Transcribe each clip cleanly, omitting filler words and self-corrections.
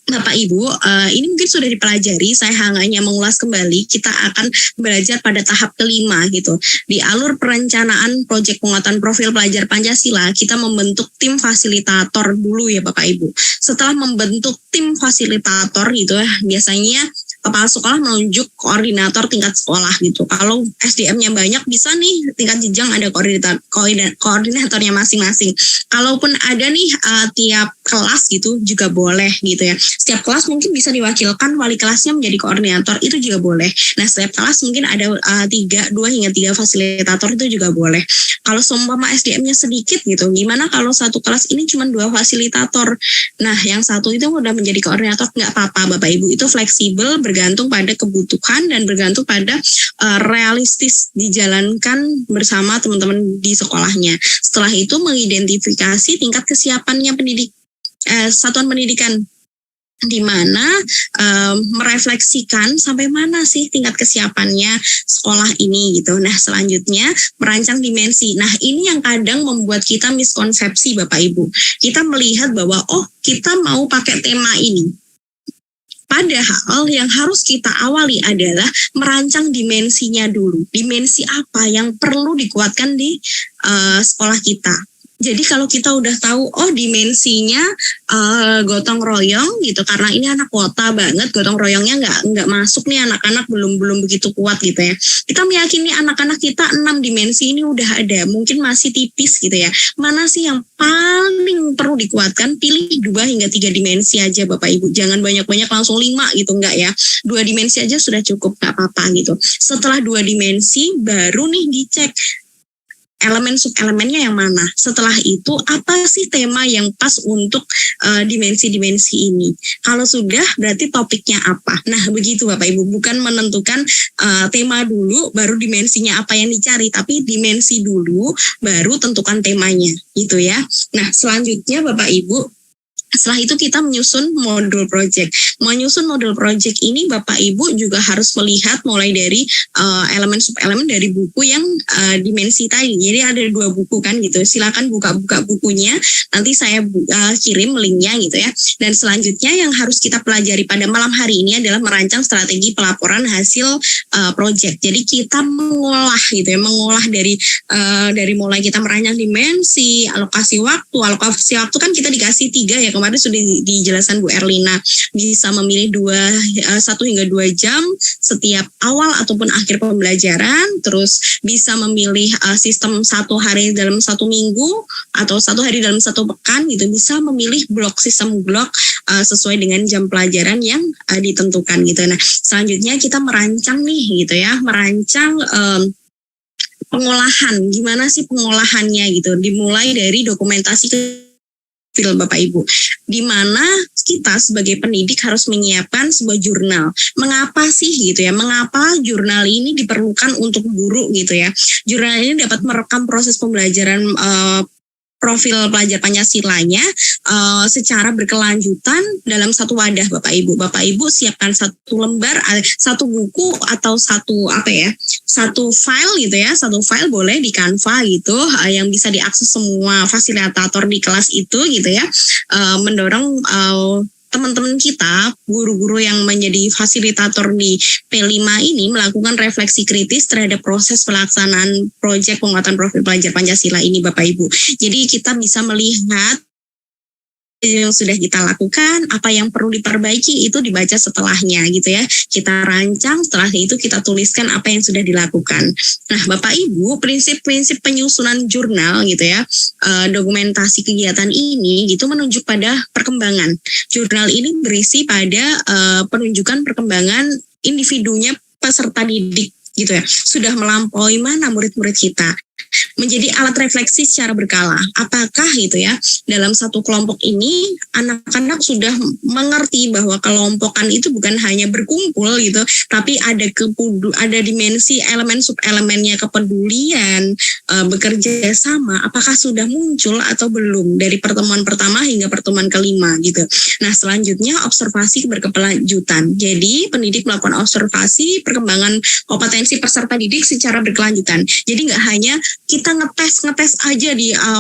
Bapak Ibu, ini mungkin sudah dipelajari, saya hanya mengulas kembali, kita akan belajar pada tahap kelima gitu. Di alur perencanaan proyek penguatan profil pelajar Pancasila, kita membentuk tim fasilitator dulu ya Bapak Ibu. Setelah membentuk tim fasilitator gitu ya, biasanya kepala sekolah menunjuk koordinator tingkat sekolah gitu. Kalau SDM-nya banyak, bisa nih tingkat jenjang ada koordinatornya masing-masing. Kalaupun ada nih tiap kelas gitu juga boleh gitu ya. Setiap kelas mungkin bisa diwakilkan wali kelasnya menjadi koordinator, itu juga boleh. Nah, setiap kelas mungkin ada 2 hingga 3 fasilitator, itu juga boleh. Kalau seumpama SDM-nya sedikit gitu, gimana kalau satu kelas ini cuma 2 fasilitator? Nah, yang satu itu udah menjadi koordinator, nggak apa-apa Bapak Ibu, itu fleksibel, bergantung pada kebutuhan dan bergantung pada realistis dijalankan bersama teman-teman di sekolahnya. Setelah itu mengidentifikasi tingkat kesiapannya satuan pendidikan, di mana merefleksikan sampai mana sih tingkat kesiapannya sekolah ini gitu. Nah, selanjutnya merancang dimensi. Nah, ini yang kadang membuat kita miskonsepsi Bapak Ibu. Kita melihat bahwa kita mau pakai tema ini. Padahal yang harus kita awali adalah merancang dimensinya dulu. Dimensi apa yang perlu dikuatkan di sekolah kita. Jadi kalau kita udah tahu, dimensinya gotong royong gitu, karena ini anak kota banget, gotong royongnya nggak masuk nih, anak-anak belum begitu kuat gitu ya. Kita meyakini anak-anak kita 6 dimensi ini udah ada, mungkin masih tipis gitu ya. Mana sih yang paling perlu dikuatkan? Pilih 2 hingga 3 dimensi aja Bapak Ibu. Jangan banyak-banyak langsung 5 gitu, enggak ya. 2 dimensi aja sudah cukup, nggak apa-apa gitu. Setelah 2 dimensi baru nih dicek elemen sub-elemennya yang mana. Setelah itu apa sih tema yang pas untuk dimensi-dimensi ini. Kalau sudah berarti topiknya apa. Nah begitu Bapak Ibu, bukan menentukan tema dulu baru dimensinya apa yang dicari, tapi dimensi dulu baru tentukan temanya gitu ya. Nah selanjutnya Bapak Ibu, setelah itu kita menyusun modul project. Menyusun modul project ini Bapak Ibu juga harus melihat mulai dari elemen sub-elemen dari buku yang dimensi tadi. Jadi ada 2 buku kan gitu. Silakan buka-buka bukunya. Nanti saya kirim linknya gitu ya. Dan selanjutnya yang harus kita pelajari pada malam hari ini adalah merancang strategi pelaporan hasil project. Jadi kita mengolah gitu ya, mengolah dari mulai kita merancang dimensi, alokasi waktu kan kita dikasih 3 ya. Kemarin sudah dijelaskan Bu Erlina, bisa memilih 1 hingga 2 jam setiap awal ataupun akhir pembelajaran, terus bisa memilih sistem 1 hari dalam 1 minggu atau 1 hari dalam 1 pekan gitu, bisa memilih sistem blok sesuai dengan jam pelajaran yang ditentukan gitu. Nah selanjutnya kita merancang nih gitu ya, merancang pengolahan, gimana sih pengolahannya gitu, dimulai dari dokumentasi Bapak Ibu, di mana kita sebagai pendidik harus menyiapkan sebuah jurnal. Mengapa sih gitu ya? Mengapa jurnal ini diperlukan untuk guru gitu ya? Jurnal ini dapat merekam proses pembelajaran profil pelajar Pancasilanya secara berkelanjutan dalam satu wadah Bapak Ibu. Bapak Ibu siapkan 1 lembar, 1 buku atau 1 file gitu ya. 1 file boleh di Canva gitu, yang bisa diakses semua fasilitator di kelas itu gitu ya. Mendorong teman-teman kita, guru-guru yang menjadi fasilitator di P5 ini melakukan refleksi kritis terhadap proses pelaksanaan proyek penguatan profil pelajar Pancasila ini Bapak Ibu. Jadi kita bisa melihat yang sudah kita lakukan, apa yang perlu diperbaiki itu dibaca setelahnya gitu ya. Kita rancang, setelah itu kita tuliskan apa yang sudah dilakukan. Nah Bapak Ibu, prinsip-prinsip penyusunan jurnal gitu ya, dokumentasi kegiatan ini gitu menunjuk pada perkembangan. Jurnal ini berisi pada penunjukan perkembangan individunya peserta didik gitu ya. Sudah melampaui mana murid-murid kita. Menjadi alat refleksi secara berkala. Apakah gitu ya, dalam satu kelompok ini anak-anak sudah mengerti bahwa kelompokan itu bukan hanya berkumpul gitu, tapi ada dimensi elemen sub-elemennya, kepedulian, bekerja sama. Apakah sudah muncul atau belum dari pertemuan pertama hingga pertemuan kelima gitu. Nah selanjutnya observasi berkelanjutan. Jadi pendidik melakukan observasi perkembangan kompetensi peserta didik secara berkelanjutan. Jadi nggak hanya kita ngetes aja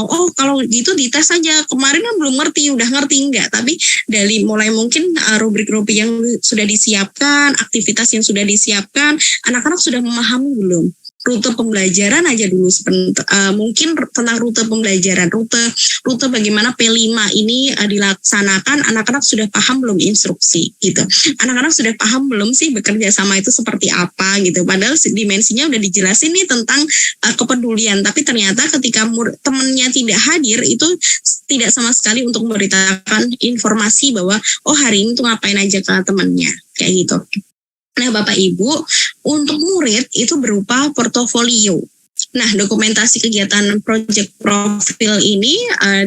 oh kalau gitu dites aja, kemarin kan belum ngerti, udah ngerti enggak. Tapi dari mulai mungkin rubrik-rubrik yang sudah disiapkan, aktivitas yang sudah disiapkan, anak-anak sudah memahami belum? Rute pembelajaran aja dulu, mungkin tentang rute pembelajaran, rute bagaimana P5 ini dilaksanakan, anak-anak sudah paham belum instruksi gitu. Anak-anak sudah paham belum sih bekerja sama itu seperti apa gitu. Padahal dimensinya udah dijelasin nih tentang kepedulian, tapi ternyata ketika temannya tidak hadir itu tidak sama sekali untuk memberitakan informasi bahwa oh hari ini tuh ngapain aja ke temannya kayak gitu. Nah, Bapak Ibu, untuk murid itu berupa portofolio. Nah, dokumentasi kegiatan project profil ini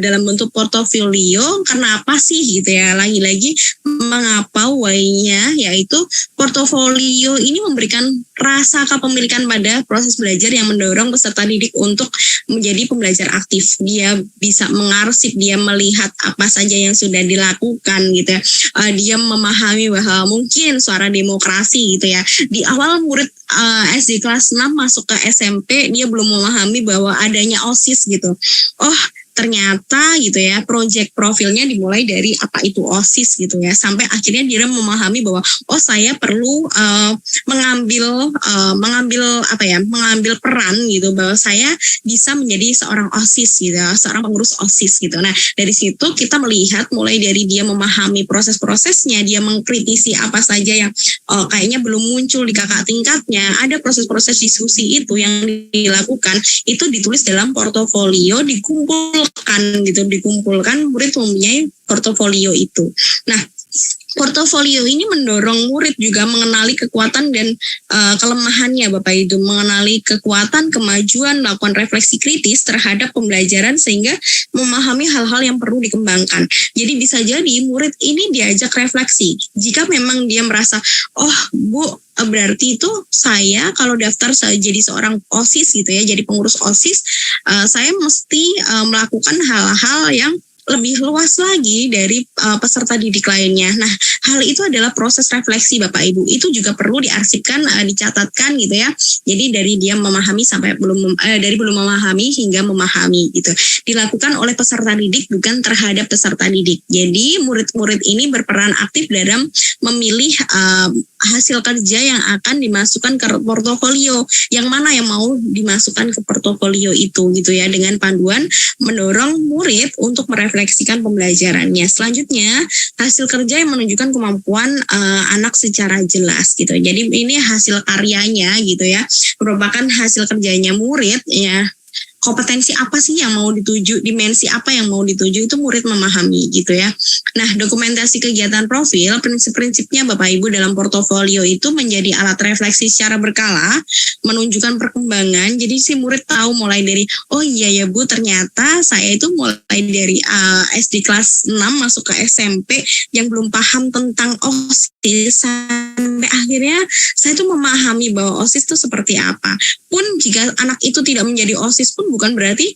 dalam bentuk portofolio, kenapa sih gitu ya? Lagi-lagi mengapa why-nya, yaitu portofolio ini memberikan rasa kepemilikan pada proses belajar yang mendorong peserta didik untuk menjadi pembelajar aktif. Dia bisa mengarsip, dia melihat apa saja yang sudah dilakukan gitu ya. Dia memahami bahwa mungkin suara demokrasi gitu ya. Di awal murid SD kelas 6 masuk ke SMP, dia belum memahami bahwa adanya OSIS gitu. Oh, ternyata gitu ya, project profilnya dimulai dari apa itu OSIS gitu ya, sampai akhirnya dia memahami bahwa oh saya perlu mengambil peran gitu, bahwa saya bisa menjadi seorang OSIS gitu, seorang pengurus OSIS gitu. Nah, dari situ kita melihat mulai dari dia memahami proses-prosesnya, dia mengkritisi apa saja yang kayaknya belum muncul di kakak tingkatnya, ada proses-proses diskusi itu yang dilakukan, itu ditulis dalam portofolio, dikumpulkan murid mempunyai portofolio itu. Nah, portofolio ini mendorong murid juga mengenali kekuatan dan kelemahannya Bapak Ibu, mengenali kekuatan, kemajuan, melakukan refleksi kritis terhadap pembelajaran sehingga memahami hal-hal yang perlu dikembangkan. Jadi bisa jadi murid ini diajak refleksi. Jika memang dia merasa, oh Bu, berarti itu saya kalau daftar jadi seorang OSIS gitu ya, jadi pengurus OSIS, saya mesti melakukan hal-hal yang lebih luas lagi dari peserta didik lainnya. Nah, hal itu adalah proses refleksi Bapak Ibu. Itu juga perlu diarsipkan, dicatatkan gitu ya. Jadi dari dia memahami sampai dari belum memahami hingga memahami gitu. Dilakukan oleh peserta didik bukan terhadap peserta didik. Jadi murid-murid ini berperan aktif dalam memilih hasil kerja yang akan dimasukkan ke portofolio. Yang mana yang mau dimasukkan ke portofolio itu gitu ya, dengan panduan mendorong murid untuk merefleksikan pembelajarannya. Selanjutnya, hasil kerja yang menunjukkan kemampuan anak secara jelas gitu. Jadi ini hasil karyanya gitu ya, merupakan hasil kerjanya murid ya. Kompetensi apa sih yang mau dituju, dimensi apa yang mau dituju, itu murid memahami gitu ya. Nah, dokumentasi kegiatan profil, prinsip-prinsipnya Bapak Ibu dalam portofolio itu menjadi alat refleksi secara berkala, menunjukkan perkembangan. Jadi si murid tahu mulai dari, oh iya ya Bu, ternyata saya itu mulai dari SD kelas 6 masuk ke SMP yang belum paham tentang OSIS, sampai akhirnya saya tuh memahami bahwa OSIS itu seperti apa. Pun jika anak itu tidak menjadi OSIS pun bukan berarti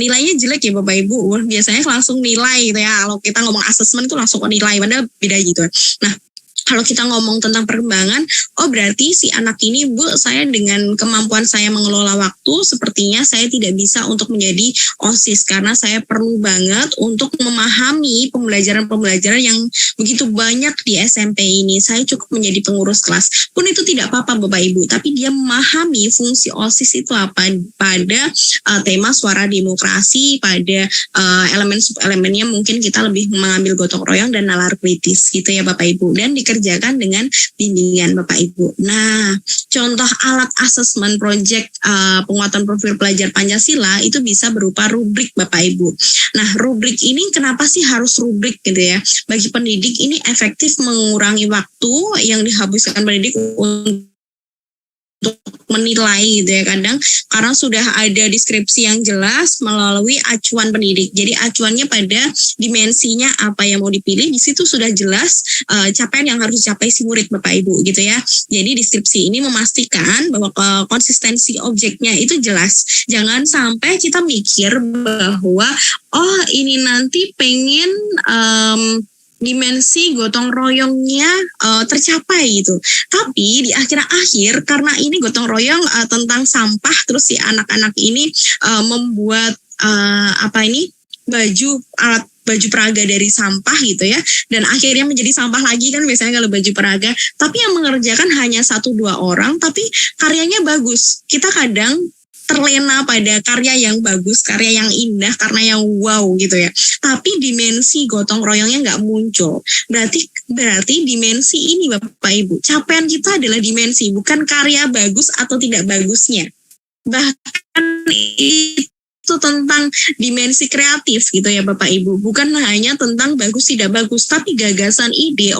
nilainya jelek ya Bapak Ibu. Biasanya langsung nilai gitu ya. Kalau kita ngomong asesmen itu langsung ke nilai, padahal beda gitu. Nah, kalau kita ngomong tentang perkembangan, oh berarti si anak ini Bu, saya dengan kemampuan saya mengelola waktu, sepertinya saya tidak bisa untuk menjadi OSIS karena saya perlu banget untuk memahami pembelajaran-pembelajaran yang begitu banyak di SMP ini. Saya cukup menjadi pengurus kelas. Pun itu tidak apa-apa Bapak Ibu, tapi dia memahami fungsi OSIS itu apa pada tema suara demokrasi, pada elemen-elemennya mungkin kita lebih mengambil gotong royong dan nalar kritis gitu ya Bapak Ibu. Dan dikerjakan dengan bimbingan Bapak Ibu. Nah, contoh alat asesmen project penguatan profil pelajar Pancasila itu bisa berupa rubrik Bapak Ibu. Nah, rubrik ini kenapa sih harus rubrik gitu ya? Bagi pendidik ini efektif mengurangi waktu yang dihabiskan pendidik untuk menilai gitu ya, kadang karena sudah ada deskripsi yang jelas melalui acuan pendidik. Jadi acuannya pada dimensinya apa yang mau dipilih, di situ sudah jelas capaian yang harus dicapai si murid Bapak Ibu gitu ya. Jadi deskripsi ini memastikan bahwa konsistensi objeknya itu jelas. Jangan sampai kita mikir bahwa oh ini nanti pengen dimensi gotong royongnya tercapai gitu. Tapi di akhir-akhir karena ini gotong royong tentang sampah, terus si anak-anak ini membuat baju peraga dari sampah gitu ya, dan akhirnya menjadi sampah lagi kan biasanya kalau baju peraga, tapi yang mengerjakan hanya 1-2 orang tapi karyanya bagus. Kita kadang terlena pada karya yang bagus, karya yang indah, karena yang wow gitu ya, tapi dimensi gotong royongnya nggak muncul. Berarti dimensi ini Bapak Ibu, capaian kita adalah dimensi, bukan karya bagus atau tidak bagusnya. Bahkan itu tentang dimensi kreatif gitu ya Bapak Ibu, bukan hanya tentang bagus tidak bagus, tapi gagasan ide,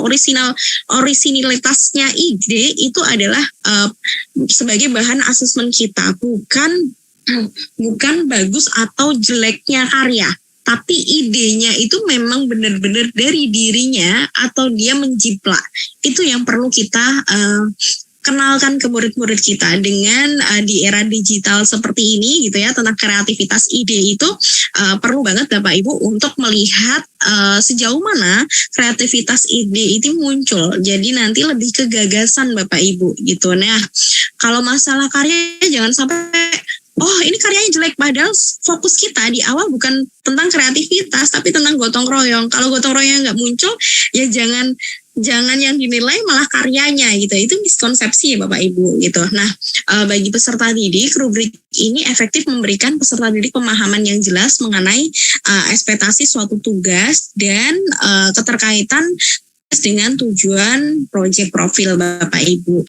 orisinilitasnya ide itu adalah sebagai bahan asesmen kita, bukan bagus atau jeleknya karya, tapi idenya itu memang benar-benar dari dirinya atau dia menjiplak. Itu yang perlu kita kenalkan ke murid-murid kita dengan di era digital seperti ini gitu ya, tentang kreativitas ide itu perlu banget Bapak Ibu untuk melihat sejauh mana kreativitas ide itu muncul. Jadi nanti lebih ke gagasan Bapak Ibu gitu. Nah, kalau masalah karya jangan sampai ini karyanya jelek, padahal fokus kita di awal bukan tentang kreativitas tapi tentang gotong royong. Kalau gotong royong nggak muncul ya jangan yang dinilai malah karyanya gitu. Itu miskonsepsi ya Bapak Ibu gitu. Nah, bagi peserta didik, rubrik ini efektif memberikan peserta didik pemahaman yang jelas mengenai ekspektasi suatu tugas dan keterkaitan dengan tujuan proyek profil Bapak Ibu.